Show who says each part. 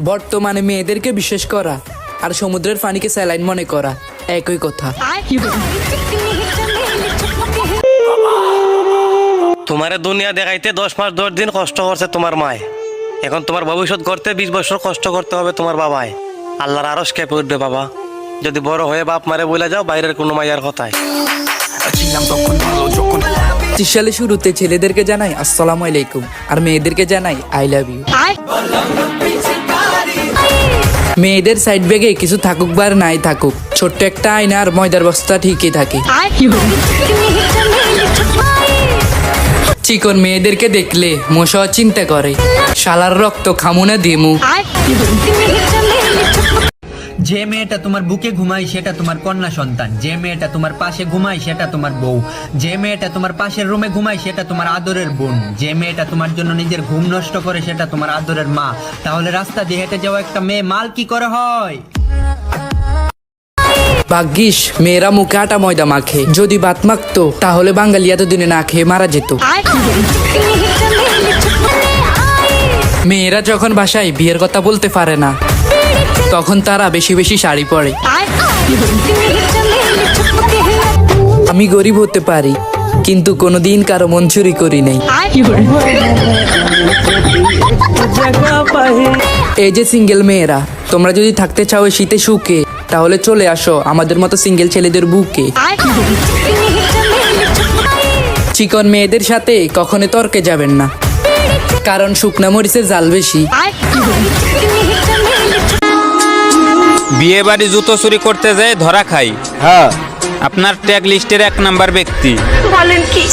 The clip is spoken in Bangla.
Speaker 1: বর্তমানে মেয়েদেরকে বিশ্বাস করা আর সমুদ্রের পানিকে স্যালাইন মনে করা একই কথা।
Speaker 2: তোমারে দুনিয়া দেখাইতে 10 মাস 10 দিন কষ্ট করছে তোমার মায়, এখন তোমার ভবিষ্যৎ করতে 20 বছর কষ্ট করতে হবে তোমার বাবায়। আল্লাহর আরশ কেঁপে উঠবে বাবা, যদি বড় হয়ে বাপ মারে বলে যাও বাইরের কোনো মাইয়ার কথায়।
Speaker 1: 25 সালে শুরুতে ছেলেদেরকে জানাই আসসালামু আলাইকুম আর মেয়েদেরকে জানাই আই লাভ ইউ। মেয়েদের সাইড ব্যাগে কিছু থাকুক বা নাই থাকুক, ছোট্ট একটা আয়না আর ময়দার বস্তা ঠিকই থাকে। চিকন মেয়েদেরকে দেখলে মশা চিন্তা করে শালার রক্ত খামুনে দিমু।
Speaker 3: যে মেয়েটা তোমার বুকে ঘুমায় সেটা তোমার কন্যা সন্তান, যে মেয়েটা তোমার পাশে ঘুমায় সেটা তোমার বউ, যে মেয়েটা তোমার পাশের রুমে ঘুমায় সেটা তোমার আদরের বোন, যে মেয়েটা তোমার জন্য নিজের ঘুম নষ্ট করে সেটা তোমার আদরের মা। তাহলে রাস্তা দিয়ে হেঁটে যাওয়া একটা মেয়ে মাল কি করে হয়?
Speaker 1: ভাগ্যিস মেয়েরা মুখে আটা ময়দা মাখে, যদি ভাত মাখতো তাহলে বাঙালি এতদিনে না খেয়ে মারা যেত। মেয়েরা যখন বাসায় বিয়ের কথা বলতে পারে না তখন তারা বেশি বেশি শাড়ি পরে। আমি গরিব হতে পারি কিন্তু কোনোদিন কারো মন চুরি করি নাই। এই যে সিঙ্গেল মেয়েরা, তোমরা যদি থাকতে চাও এই শীতে সুখে তাহলে চলে আসো আমাদের মতো সিঙ্গেল ছেলেদের বুকে। চিকন মেয়েদের সাথে কখনো তর্কে যাবেন না, কারণ শুকনা মরিচের জাল বেশি।
Speaker 4: বিয়ে বাড়ি জুতো চুরি করতে যায় ধরা খাই।
Speaker 5: হ্যাঁ,
Speaker 4: আপনার ট্যাগ লিস্টের 1 নাম্বার ব্যক্তি।
Speaker 6: বলেন কি?